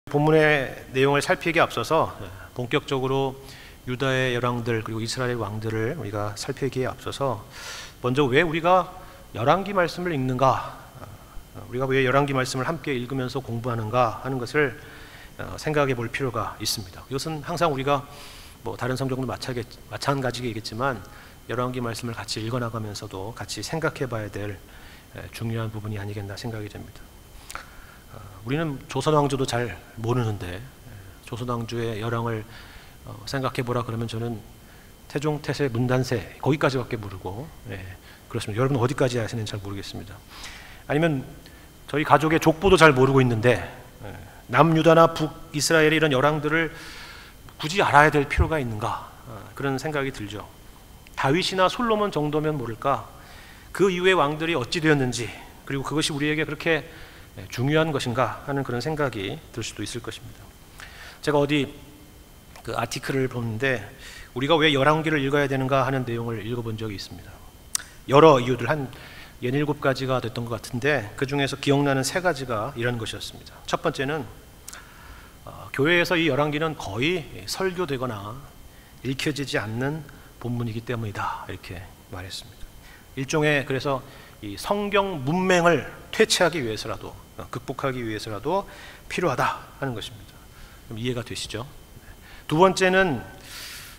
본문의 내용을 살피기에 앞서서 본격적으로 유다의 열왕들 그리고 이스라엘 왕들을 우리가 살피기에 앞서서 먼저 왜 우리가 열왕기 말씀을 읽는가, 우리가 왜 열왕기 말씀을 함께 읽으면서 공부하는가 하는 것을 생각해 볼 필요가 있습니다. 이것은 항상 우리가 다른 성경도 마찬가지겠지만 열왕기 말씀을 같이 읽어나가면서도 같이 생각해 봐야 될 중요한 부분이 아니겠나 생각이 됩니다. 우리는 조선 왕조도 잘 모르는데 조선 왕조의 열왕을 생각해 보라 그러면 저는 태종, 태세, 문단세 거기까지밖에 모르고 그렇습니다. 여러분 어디까지 아시는지 잘 모르겠습니다. 아니면 저희 가족의 족보도 잘 모르고 있는데 남유다나 북이스라엘의 이런 열왕들을 굳이 알아야 될 필요가 있는가, 그런 생각이 들죠. 다윗이나 솔로몬 정도면 모를까 그 이후의 왕들이 어찌 되었는지, 그리고 그것이 우리에게 그렇게 중요한 것인가 하는 그런 생각이 들 수도 있을 것입니다. 제가 어디 그 아티클을 보는데 우리가 왜 열왕기를 읽어야 되는가 하는 내용을 읽어본 적이 있습니다. 여러 이유들 한 17가지가 됐던 것 같은데 그 중에서 기억나는 3가지가 이런 것이었습니다. 첫 번째는 교회에서 이 열왕기는 거의 설교되거나 읽혀지지 않는 본문이기 때문이다, 이렇게 말했습니다. 일종의 그래서 이 성경 문맹을 퇴치하기 위해서라도, 극복하기 위해서라도 필요하다 하는 것입니다. 그럼 이해가 되시죠? 두 번째는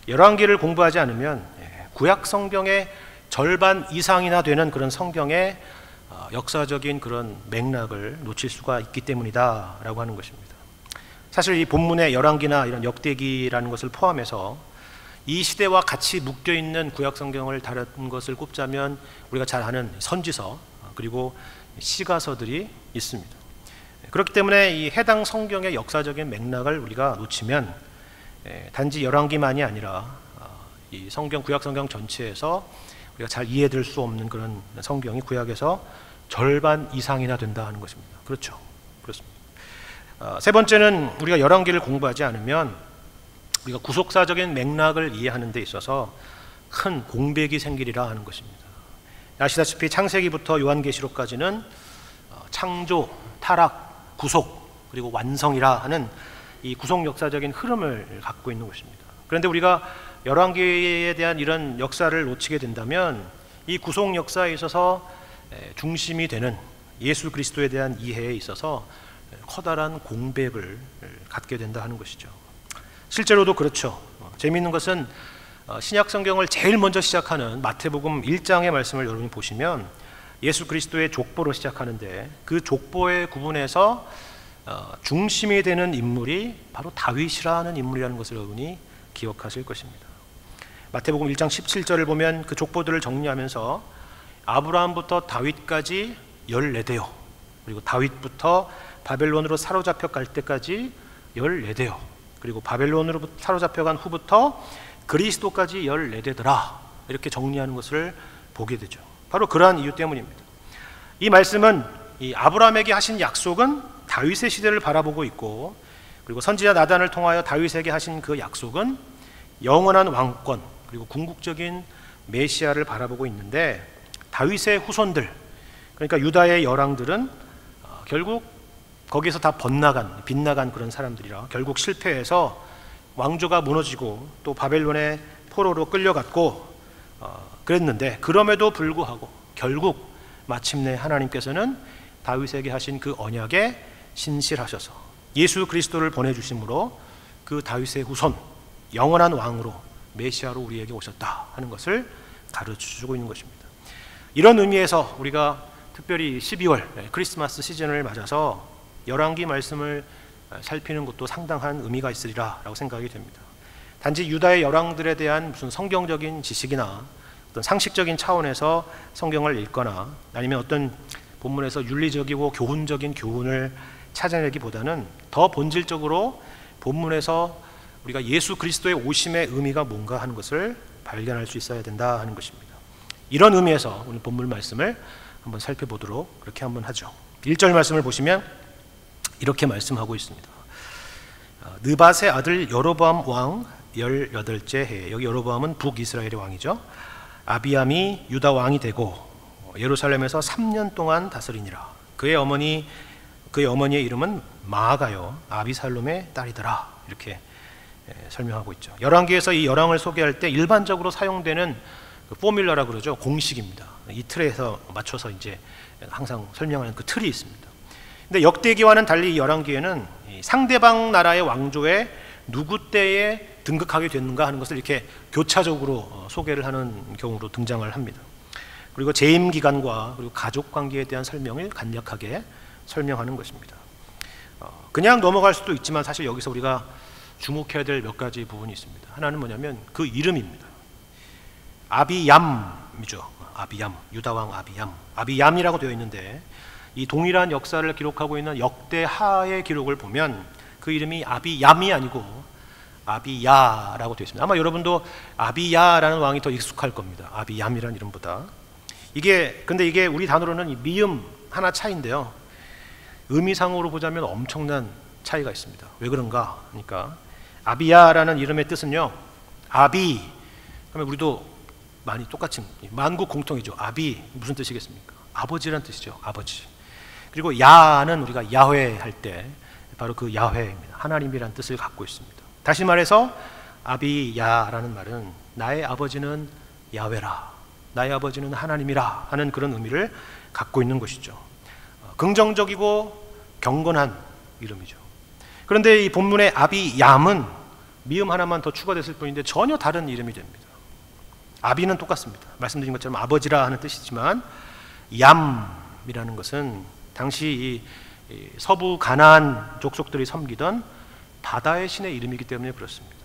열왕기를 공부하지 않으면 구약 성경의 절반 이상이나 되는 그런 성경의 역사적인 그런 맥락을 놓칠 수가 있기 때문이다 라고 하는 것입니다. 사실 이 본문의 열왕기나 이런 역대기라는 것을 포함해서 이 시대와 같이 묶여있는 구약 성경을 다룬 것을 꼽자면 우리가 잘 아는 선지서 그리고 시가서들이 있습니다. 그렇기 때문에 이 해당 성경의 역사적인 맥락을 우리가 놓치면 단지 열왕기만이 아니라 이 성경, 구약 성경 전체에서 우리가 잘 이해될 수 없는 그런 성경이 구약에서 절반 이상이나 된다 하는 것입니다. 그렇죠? 그렇습니다. 세 번째는 우리가 열왕기를 공부하지 않으면 우리가 구속사적인 맥락을 이해하는 데 있어서 큰 공백이 생기리라 하는 것입니다. 아시다시피 창세기부터 요한계시록까지는 창조, 타락, 구속, 그리고 완성이라 하는 이 구속 역사적인 흐름을 갖고 있는 것입니다. 그런데 우리가 열왕기에 대한 이런 역사를 놓치게 된다면 이 구속 역사에 있어서 중심이 되는 예수 그리스도에 대한 이해에 있어서 커다란 공백을 갖게 된다 하는 것이죠. 실제로도 그렇죠. 재미있는 것은 신약 성경을 제일 먼저 시작하는 마태복음 1장의 말씀을 여러분이 보시면 예수 그리스도의 족보로 시작하는데 그 족보의 구분에서 중심이 되는 인물이 바로 다윗이라는 인물이라는 것을 여러분이 기억하실 것입니다. 마태복음 1장 17절을 보면 그 족보들을 정리하면서 아브라함부터 다윗까지 14대요, 그리고 다윗부터 바벨론으로 사로잡혀 갈 때까지 14대요, 그리고 바벨론으로 사로잡혀간 후부터 그리스도까지 14대더라, 이렇게 정리하는 것을 보게 되죠. 바로 그러한 이유 때문입니다. 이 말씀은 이 아브라함에게 하신 약속은 다윗의 시대를 바라보고 있고, 그리고 선지자 나단을 통하여 다윗에게 하신 그 약속은 영원한 왕권 그리고 궁극적인 메시아를 바라보고 있는데, 다윗의 후손들, 그러니까 유다의 열왕들은 결국 거기서 다 빗나간 그런 사람들이라 결국 실패해서 왕조가 무너지고 또 바벨론의 포로로 끌려갔고 그랬는데, 그럼에도 불구하고 결국 마침내 하나님께서는 다윗에게 하신 그 언약에 신실하셔서 예수 그리스도를 보내주심으로 그 다윗의 후손, 영원한 왕으로 메시아로 우리에게 오셨다 하는 것을 가르쳐주고 있는 것입니다. 이런 의미에서 우리가 특별히 12월 크리스마스 시즌을 맞아서 열왕기 말씀을 살피는 것도 상당한 의미가 있으리라 라고 생각이 됩니다. 단지 유다의 열왕들에 대한 무슨 성경적인 지식이나 어떤 상식적인 차원에서 성경을 읽거나 아니면 어떤 본문에서 윤리적이고 교훈적인 교훈을 찾아내기보다는 더 본질적으로 본문에서 우리가 예수 그리스도의 오심의 의미가 뭔가 하는 것을 발견할 수 있어야 된다 하는 것입니다. 이런 의미에서 오늘 본문 말씀을 한번 살펴보도록 그렇게 한번 하죠. 1절 말씀을 보시면 이렇게 말씀하고 있습니다. 느밧의 아들 여로보암 왕 18째 해, 여기 여로보암은 북이스라엘의 왕이죠. 아비암이 유다 왕이 되고 예루살렘에서 3년 동안 다스리니라. 그의 어머니 그의 어머니의 이름은 마아가요 아비살롬의 딸이더라. 이렇게 설명하고 있죠. 열왕기에서 이 열왕을 소개할 때 일반적으로 사용되는 그 포뮬러라 그러죠. 공식입니다. 이 틀에서 맞춰서 이제 항상 설명하는 그 틀이 있습니다. 근데 역대기와는 달리 이 열왕기에는 상대방 나라의 왕조에 누구 때에 등극하게 됐는가 하는 것을 이렇게 교차적으로 소개를 하는 경우로 등장을 합니다. 그리고 재임 기간과 그리고 가족 관계에 대한 설명을 간략하게 설명하는 것입니다. 그냥 넘어갈 수도 있지만 사실 여기서 우리가 주목해야 될 몇 가지 부분이 있습니다. 하나는 뭐냐면 그 이름입니다. 아비얌이죠. 아비얌, 유다왕 아비얌. 아비얌이라고 되어 있는데 이 동일한 역사를 기록하고 있는 역대하의 기록을 보면 그 이름이 아비얌이 아니고 아비야라고 되어 있습니다. 아마 여러분도 아비야라는 왕이 더 익숙할 겁니다. 아비얌이라는 이름보다. 근데 이게 우리 단어로는 미음 하나 차이인데요. 의미상으로 보자면 엄청난 차이가 있습니다. 왜 그런가? 그러니까 아비야라는 이름의 뜻은요. 아비 그러면 우리도 많이 똑같이 만국 공통이죠. 아비 무슨 뜻이겠습니까? 아버지란 뜻이죠. 아버지. 그리고 야는 우리가 야훼 할 때 바로 그 야훼입니다. 하나님이란 뜻을 갖고 있습니다. 다시 말해서 아비야라는 말은 나의 아버지는 야훼라, 나의 아버지는 하나님이라 하는 그런 의미를 갖고 있는 것이죠. 긍정적이고 경건한 이름이죠. 그런데 이 본문의 아비얌은 미음 하나만 더 추가됐을 뿐인데 전혀 다른 이름이 됩니다. 아비는 똑같습니다. 말씀드린 것처럼 아버지라 하는 뜻이지만 얌이라는 것은 당시 이 서부 가나안 족속들이 섬기던 바다의 신의 이름이기 때문에 그렇습니다.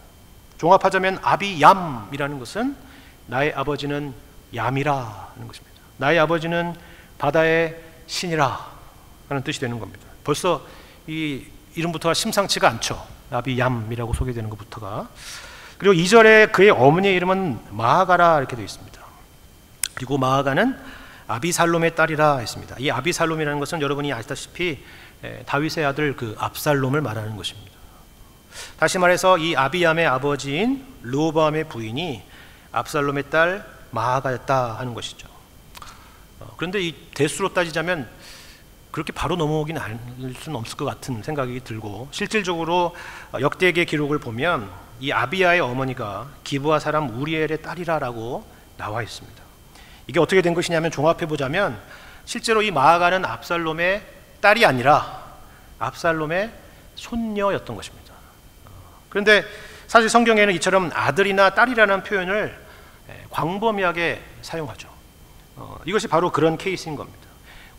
종합하자면 아비얌이라는 것은 나의 아버지는 얌이라 하는 것입니다. 나의 아버지는 바다의 신이라 하는 뜻이 되는 겁니다. 벌써 이 이름부터가 심상치가 않죠. 아비얌이라고 소개되는 것부터가. 그리고 2절에 그의 어머니의 이름은 마아가라 이렇게 되어 있습니다. 그리고 마아가는 아비살롬의 딸이라 했습니다. 이 아비살롬이라는 것은 여러분이 아시다시피 다윗의 아들 그 압살롬을 말하는 것입니다. 다시 말해서 이 아비얌의 아버지인 르호보암의 부인이 압살롬의 딸 마아가였다 하는 것이죠. 그런데 이 대수로 따지자면 그렇게 바로 넘어오긴 할 수는 없을 것 같은 생각이 들고, 실질적으로 역대기의 기록을 보면 이 아비야의 어머니가 기브아 사람 우리엘의 딸이라고 나와 있습니다. 이게 어떻게 된 것이냐면 종합해 보자면 실제로 이 마아가는 압살롬의 딸이 아니라 압살롬의 손녀였던 것입니다. 그런데 사실 성경에는 이처럼 아들이나 딸이라는 표현을 광범위하게 사용하죠. 이것이 바로 그런 케이스인 겁니다.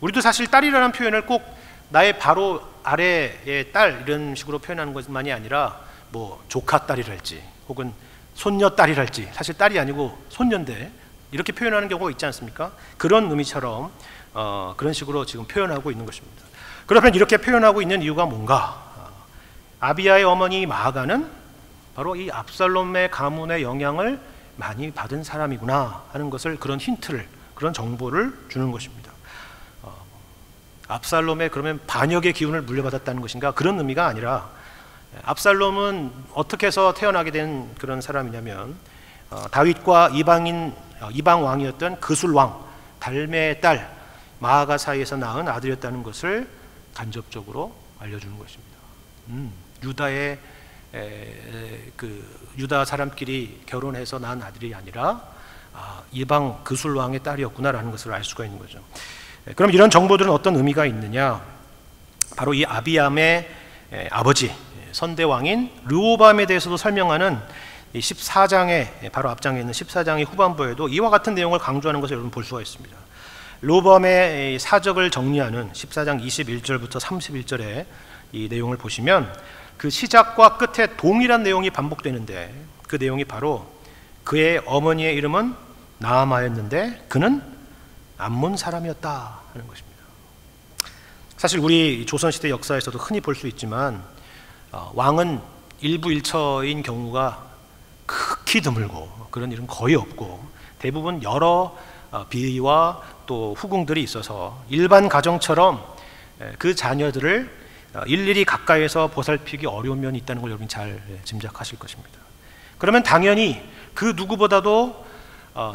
우리도 사실 딸이라는 표현을 꼭 나의 바로 아래의 딸 이런 식으로 표현하는 것만이 아니라 뭐 조카 딸이랄지 혹은 손녀 딸이랄지, 사실 딸이 아니고 손녀인데 이렇게 표현하는 경우가 있지 않습니까? 그런 의미처럼 그런 식으로 지금 표현하고 있는 것입니다. 그러면 이렇게 표현하고 있는 이유가 뭔가? 아비야의 어머니 마아가는 바로 이 압살롬의 가문의 영향을 많이 받은 사람이구나 하는 것을, 그런 힌트를, 그런 정보를 주는 것입니다. 압살롬의 그러면 반역의 기운을 물려받았다는 것인가? 그런 의미가 아니라 압살롬은 어떻게 해서 태어나게 된 그런 사람이냐면 다윗과 이방 왕이었던 그술 왕 달메의 딸 마아가 사이에서 낳은 아들이었다는 것을 간접적으로 알려주는 것입니다. 유다의 유다 사람끼리 결혼해서 낳은 아들이 아니라 이방 그술 왕의 딸이었구나라는 것을 알 수가 있는 거죠. 그럼 이런 정보들은 어떤 의미가 있느냐? 바로 이 아비얌의 아버지 선대왕인 르호보암에 대해서도 설명하는 14장의 바로 앞장에 있는 14장의 후반부에도 이와 같은 내용을 강조하는 것을 여러분 볼 수가 있습니다. 르호보암의 사적을 정리하는 14장 21절부터 31절의 이 내용을 보시면 그 시작과 끝에 동일한 내용이 반복되는데, 그 내용이 바로 그의 어머니의 이름은 나아마였는데 그는 암몬 사람이었다 하는 것입니다. 사실 우리 조선시대 역사에서도 흔히 볼 수 있지만 왕은 일부일처인 경우가 극히 드물고 그런 일은 거의 없고, 대부분 여러 비위와 또 후궁들이 있어서 일반 가정처럼 그 자녀들을 일일이 가까이에서 보살피기 어려운 면이 있다는 걸 여러분 잘 짐작하실 것입니다. 그러면 당연히 그 누구보다도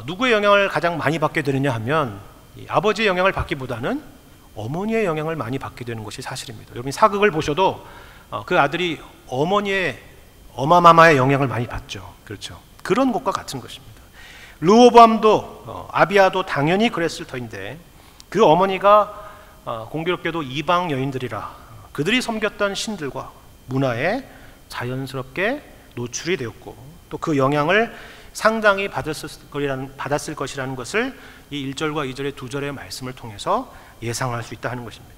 누구의 영향을 가장 많이 받게 되느냐 하면 아버지의 영향을 받기보다는 어머니의 영향을 많이 받게 되는 것이 사실입니다. 여러분 사극을 보셔도 그 아들이 어머니의 어마마마의 영향을 많이 받죠. 그렇죠. 그런 것과 같은 것입니다. 르호보암도 아비야도 당연히 그랬을 터인데 그 어머니가 공교롭게도 이방 여인들이라 그들이 섬겼던 신들과 문화에 자연스럽게 노출이 되었고 또 그 영향을 상당히 받았을 것이라는 것을 이 1절과 2절의 두 절의 말씀을 통해서 예상할 수 있다 하는 것입니다.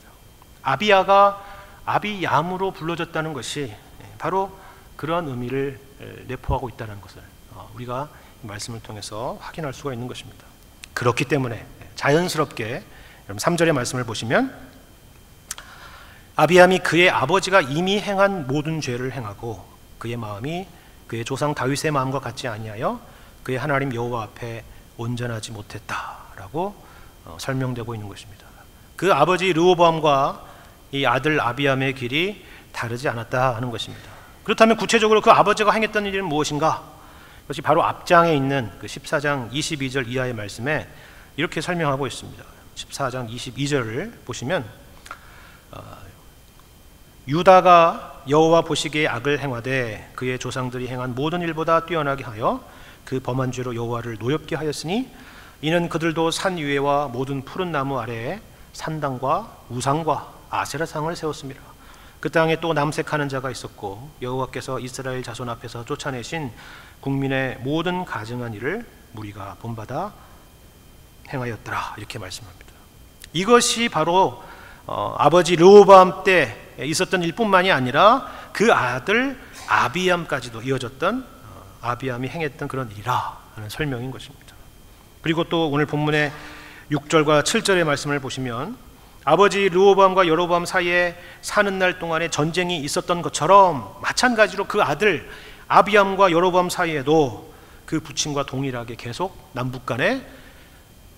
아비야가 아비얌으로 불러졌다는 것이 바로 그런 의미를 내포하고 있다는 것을 우리가 이 말씀을 통해서 확인할 수가 있는 것입니다. 그렇기 때문에 자연스럽게 3절의 말씀을 보시면 아비암이 그의 아버지가 이미 행한 모든 죄를 행하고 그의 마음이 그의 조상 다윗의 마음과 같지 아니하여 그의 하나님 여호와 앞에 온전하지 못했다라고 설명되고 있는 것입니다. 그 아버지 르호보암과 이 아들 아비암의 길이 다르지 않았다 하는 것입니다. 그렇다면 구체적으로 그 아버지가 행했던 일은 무엇인가? 그것이 바로 앞장에 있는 그 14장 22절 이하의 말씀에 이렇게 설명하고 있습니다. 14장 22절을 보시면 유다가 여호와 보시기에 악을 행하되 그의 조상들이 행한 모든 일보다 뛰어나게 하여 그 범한 죄로 여호와를 노엽게 하였으니 이는 그들도 산 위에와 모든 푸른 나무 아래에 산당과 우상과 아세라상을 세웠습니다. 그 땅에 또 남색하는 자가 있었고 여호와께서 이스라엘 자손 앞에서 쫓아내신 국민의 모든 가증한 일을 무리가 본받아 행하였더라 이렇게 말씀합니다. 이것이 바로 아버지 르호보암 때 있었던 일뿐만이 아니라 그 아들 아비암까지도 이어졌던 아비암이 행했던 그런 일이라 하는 설명인 것입니다. 그리고 또 오늘 본문의 6절과 7절의 말씀을 보시면 아버지 르호보암과 여로보암 사이에 사는 날 동안에 전쟁이 있었던 것처럼 마찬가지로 그 아들 아비암과 여로보암 사이에도 그 부친과 동일하게 계속 남북 간에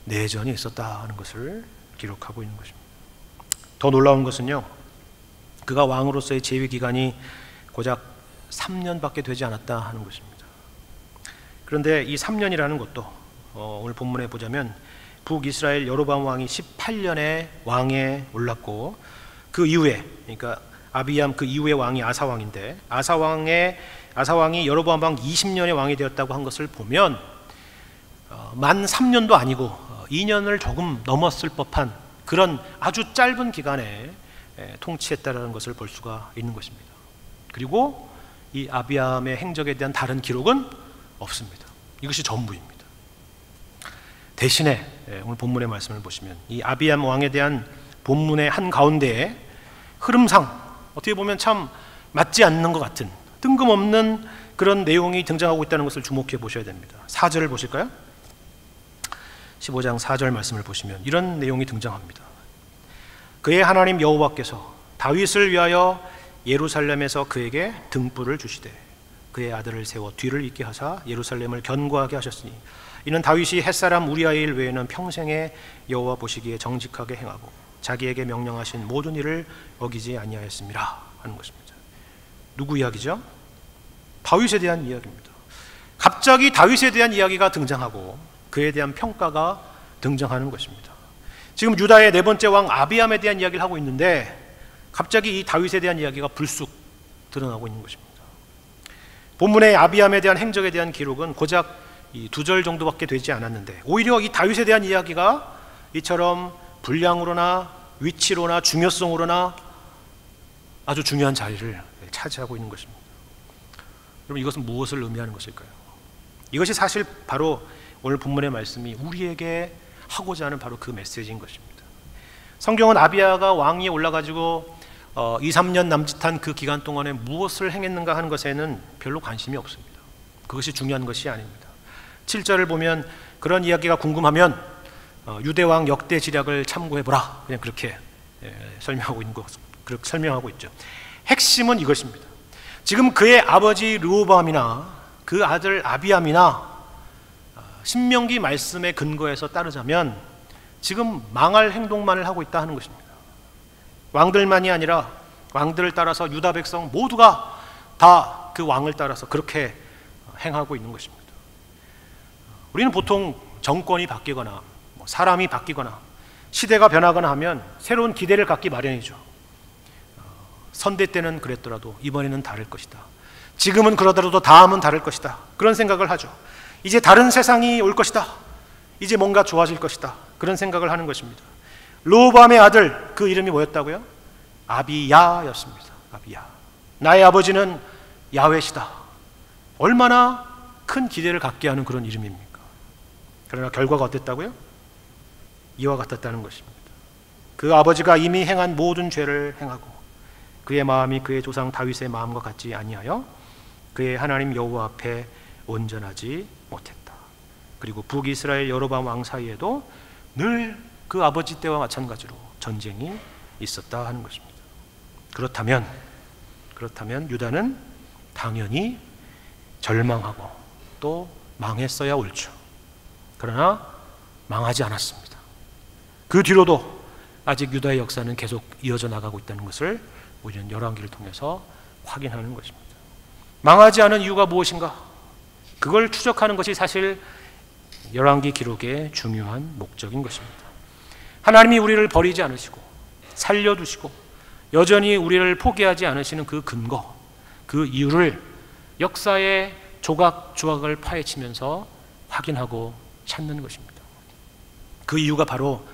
내전이 있었다 하는 것을 기록하고 있는 것입니다. 더 놀라운 것은요, 그가 왕으로서의 재위 기간이 고작 3년밖에 되지 않았다 하는 것입니다. 그런데 이 3년이라는 것도 오늘 본문에 보자면 북이스라엘 여로보암 왕이 18년에 왕에 올랐고 그 이후에, 그러니까 아비암 그 이후의 왕이 아사 왕인데 아사왕이 여로보암 왕 20년의 왕이 되었다고 한 것을 보면 만 3년도 아니고 2년을 조금 넘었을 법한 그런 아주 짧은 기간에 통치했다라는 것을 볼 수가 있는 것입니다. 그리고 이 아비암의 행적에 대한 다른 기록은 없습니다. 이것이 전부입니다. 대신에 오늘 본문의 말씀을 보시면 이 아비암 왕에 대한 본문의 한 가운데에 흐름상 어떻게 보면 참 맞지 않는 것 같은 뜬금없는 그런 내용이 등장하고 있다는 것을 주목해 보셔야 됩니다. 4절을 보실까요? 15장 4절 말씀을 보시면 이런 내용이 등장합니다. 그의 하나님 여호와께서 다윗을 위하여 예루살렘에서 그에게 등불을 주시되 그의 아들을 세워 뒤를 잇게 하사 예루살렘을 견고하게 하셨으니 이는 다윗이 햇사람 우리아의 일 외에는 평생에 여호와 보시기에 정직하게 행하고 자기에게 명령하신 모든 일을 어기지 아니하였습니다 하는 것입니다. 누구 이야기죠? 다윗에 대한 이야기입니다. 갑자기 다윗에 대한 이야기가 등장하고 그에 대한 평가가 등장하는 것입니다. 지금 유다의 네 번째 왕 아비암에 대한 이야기를 하고 있는데 갑자기 이 다윗에 대한 이야기가 불쑥 드러나고 있는 것입니다. 본문의 아비암에 대한 행적에 대한 기록은 고작 이 2절 정도밖에 되지 않았는데 오히려 이 다윗에 대한 이야기가 이처럼 분량으로나 위치로나 중요성으로나 아주 중요한 자리를 차지하고 있는 것입니다. 여러분, 이것은 무엇을 의미하는 것일까요? 이것이 사실 바로 오늘 본문의 말씀이 우리에게 하고자 하는 바로 그 메시지인 것입니다. 성경은 아비야가 왕위에 올라가지고 2, 3년 남짓한 그 기간 동안에 무엇을 행했는가 하는 것에는 별로 관심이 없습니다. 그것이 중요한 것이 아닙니다. 7절을 보면 그런 이야기가 궁금하면 유대왕 역대 지략을 참고해보라, 그냥 그렇게 설명하고 있는 것, 그렇게 설명하고 있죠. 핵심은 이것입니다. 지금 그의 아버지 르호보암이나 그 아들 아비암이나 신명기 말씀의 근거에서 따르자면 지금 망할 행동만을 하고 있다 하는 것입니다. 왕들만이 아니라 왕들을 따라서 유다 백성 모두가 다 그 왕을 따라서 그렇게 행하고 있는 것입니다. 우리는 보통 정권이 바뀌거나 사람이 바뀌거나 시대가 변하거나 하면 새로운 기대를 갖기 마련이죠. 선대 때는 그랬더라도 이번에는 다를 것이다. 지금은 그러더라도 다음은 다를 것이다. 그런 생각을 하죠. 이제 다른 세상이 올 것이다. 이제 뭔가 좋아질 것이다. 그런 생각을 하는 것입니다. 르호보암의 아들, 그 이름이 뭐였다고요? 아비야였습니다. 아비야. 나의 아버지는 야훼시다. 얼마나 큰 기대를 갖게 하는 그런 이름입니까? 그러나 결과가 어땠다고요? 이와 같았다는 것입니다. 그 아버지가 이미 행한 모든 죄를 행하고 그의 마음이 그의 조상 다윗의 마음과 같지 아니하여 그의 하나님 여호와 앞에 온전하지 못했다. 그리고 북이스라엘 여로보암 왕 사이에도 늘 그 아버지 때와 마찬가지로 전쟁이 있었다 하는 것입니다. 그렇다면 유다는 당연히 절망하고 또 망했어야 옳죠. 그러나 망하지 않았습니다. 그 뒤로도 아직 유다의 역사는 계속 이어져 나가고 있다는 것을 우리는 열왕기를 통해서 확인하는 것입니다. 망하지 않은 이유가 무엇인가? 그걸 추적하는 것이 사실 열왕기 기록의 중요한 목적인 것입니다. 하나님이 우리를 버리지 않으시고 살려두시고 여전히 우리를 포기하지 않으시는 그 근거, 그 이유를 역사의 조각조각을 파헤치면서 확인하고 찾는 것입니다. 그 이유가 바로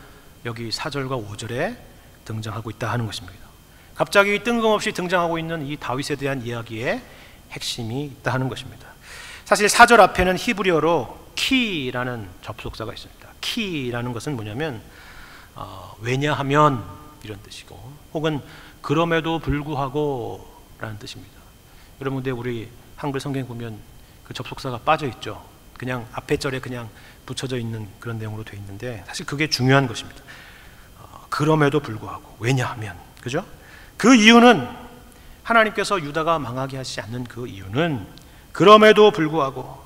여기 4절과 5절에 등장하고 있다 하는 것입니다. 갑자기 뜬금없이 등장하고 있는 이 다윗에 대한 이야기의 핵심이 있다 하는 것입니다. 사실 4절 앞에는 히브리어로 키라는 접속사가 있습니다. 키라는 것은 뭐냐면 왜냐하면 이런 뜻이고 혹은 그럼에도 불구하고 라는 뜻입니다. 여러분, 근데 우리 한글 성경 보면 그 접속사가 빠져 있죠. 그냥 앞에 절에 그냥 붙여져 있는 그런 내용으로 되어 있는데 사실 그게 중요한 것입니다. 그럼에도 불구하고, 왜냐하면, 그죠? 그 이유는 하나님께서 유다가 망하게 하시지 않는 그 이유는 그럼에도 불구하고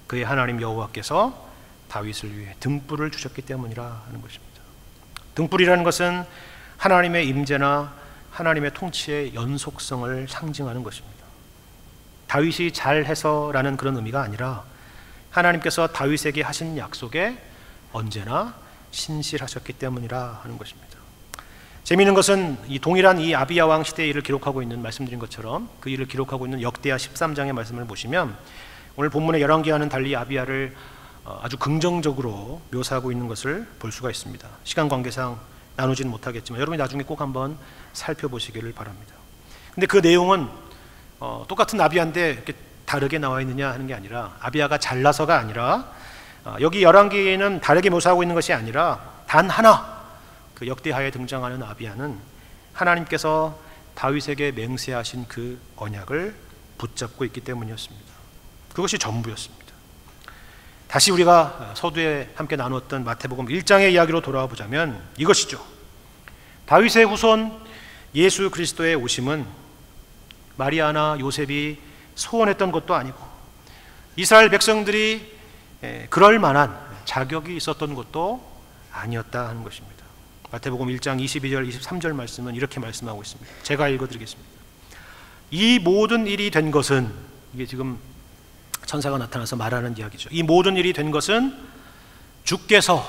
그의 하나님 여호와께서 다윗을 위해 등불을 주셨기 때문이라 하는 것입니다. 등불이라는 것은 하나님의 임재나 하나님의 통치의 연속성을 상징하는 것입니다. 다윗이 잘해서라는 그런 의미가 아니라 하나님께서 다윗에게 하신 약속에 언제나 신실하셨기 때문이라 하는 것입니다. 재미있는 것은 이 동일한 이 아비야 왕 시대의 일을 기록하고 있는, 말씀드린 것처럼 그 일을 기록하고 있는 역대하 13장의 말씀을 보시면 오늘 본문의 열왕기와는 달리 아비야를 아주 긍정적으로 묘사하고 있는 것을 볼 수가 있습니다. 시간 관계상 나누지는 못하겠지만 여러분이 나중에 꼭 한번 살펴보시기를 바랍니다. 근데 그 내용은 똑같은 아비야인데 이렇게 다르게 나와 있느냐 하는 게 아니라, 아비야가 잘나서가 아니라, 여기 열왕기에는 다르게 묘사하고 있는 것이 아니라 단 하나, 그 역대하에 등장하는 아비야는 하나님께서 다윗에게 맹세하신 그 언약을 붙잡고 있기 때문이었습니다. 그것이 전부였습니다. 다시 우리가 서두에 함께 나누었던 마태복음 1장의 이야기로 돌아와 보자면 이것이죠. 다윗의 후손 예수 그리스도의 오심은 마리아나 요셉이 소원했던 것도 아니고 이스라엘 백성들이 그럴 만한 자격이 있었던 것도 아니었다 하는 것입니다. 마태복음 1장 22절 23절 말씀은 이렇게 말씀하고 있습니다. 제가 읽어드리겠습니다. 이 모든 일이 된 것은, 이게 지금 천사가 나타나서 말하는 이야기죠. 이 모든 일이 된 것은 주께서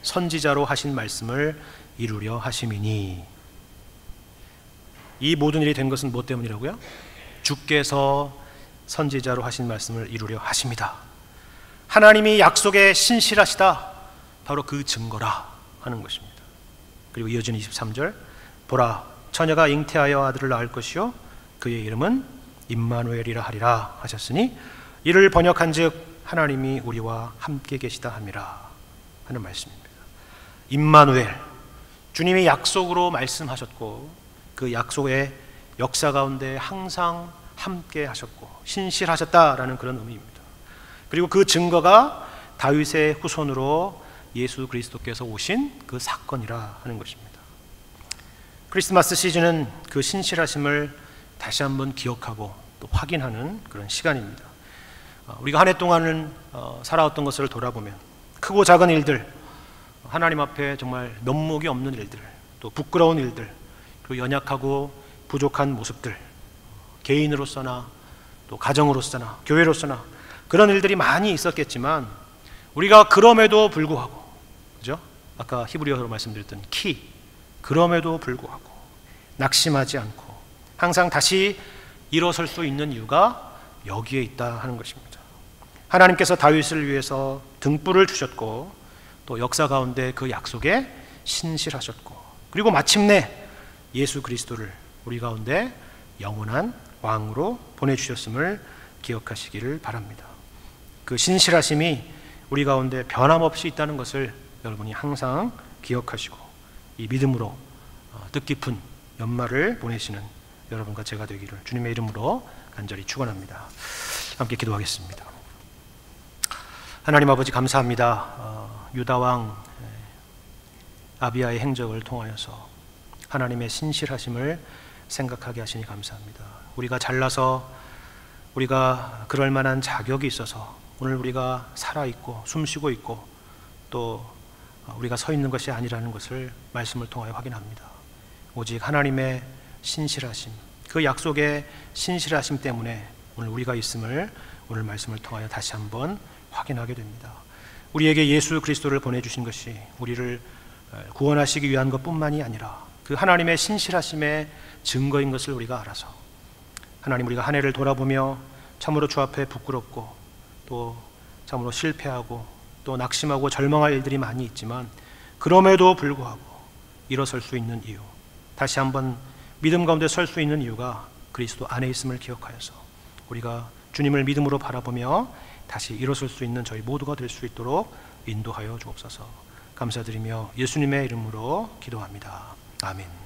선지자로 하신 말씀을 이루려 하심이니. 이 모든 일이 된 것은 무엇 때문이라고요? 주께서 선지자로 하신 말씀을 이루려 하십니다. 하나님이 약속에 신실하시다, 바로 그 증거라 하는 것입니다. 그리고 이어지는 23절, 보라, 처녀가 잉태하여 아들을 낳을 것이요 그의 이름은 임마누엘이라 하리라 하셨으니 이를 번역한즉 하나님이 우리와 함께 계시다 함이라 하는 말씀입니다. 임마누엘, 주님이 약속으로 말씀하셨고 그 약속의 역사 가운데 항상 함께 하셨고 신실하셨다라는 그런 의미입니다. 그리고 그 증거가 다윗의 후손으로 예수 그리스도께서 오신 그 사건이라 하는 것입니다. 크리스마스 시즌은 그 신실하심을 다시 한번 기억하고 또 확인하는 그런 시간입니다. 우리가 한 해 동안은 살아왔던 것을 돌아보면 크고 작은 일들, 하나님 앞에 정말 면목이 없는 일들, 또 부끄러운 일들, 그리고 연약하고 부족한 모습들, 개인으로서나 또 가정으로서나 교회로서나 그런 일들이 많이 있었겠지만 우리가 그럼에도 불구하고, 그죠? 아까 히브리어로 말씀드렸던 키, 그럼에도 불구하고 낙심하지 않고 항상 다시 일어설 수 있는 이유가 여기에 있다 하는 것입니다. 하나님께서 다윗을 위해서 등불을 주셨고 또 역사 가운데 그 약속에 신실하셨고 그리고 마침내 예수 그리스도를 우리 가운데 영원한 왕으로 보내주셨음을 기억하시기를 바랍니다. 그 신실하심이 우리 가운데 변함없이 있다는 것을 여러분이 항상 기억하시고 이 믿음으로 뜻깊은 연말을 보내시는 여러분과 제가 되기를 주님의 이름으로 간절히 축원합니다. 함께 기도하겠습니다. 하나님 아버지 감사합니다. 유다 왕 아비야의 행적을 통하여서 하나님의 신실하심을 생각하게 하시니 감사합니다. 우리가 잘나서 우리가 그럴 만한 자격이 있어서 오늘 우리가 살아있고 숨쉬고 있고 또 우리가 서 있는 것이 아니라는 것을 말씀을 통하여 확인합니다. 오직 하나님의 신실하심, 그 약속의 신실하심 때문에 오늘 우리가 있음을 오늘 말씀을 통하여 다시 한번 확인하게 됩니다. 우리에게 예수 그리스도를 보내주신 것이 우리를 구원하시기 위한 것뿐만이 아니라 그 하나님의 신실하심의 증거인 것을 우리가 알아서 하나님, 우리가 한 해를 돌아보며 참으로 주 앞에 부끄럽고 또 참으로 실패하고 또 낙심하고 절망할 일들이 많이 있지만 그럼에도 불구하고 일어설 수 있는 이유, 다시 한번 믿음 가운데 설 수 있는 이유가 그리스도 안에 있음을 기억하여서 우리가 주님을 믿음으로 바라보며 다시 일어설 수 있는 저희 모두가 될 수 있도록 인도하여 주옵소서. 감사드리며 예수님의 이름으로 기도합니다. 아멘.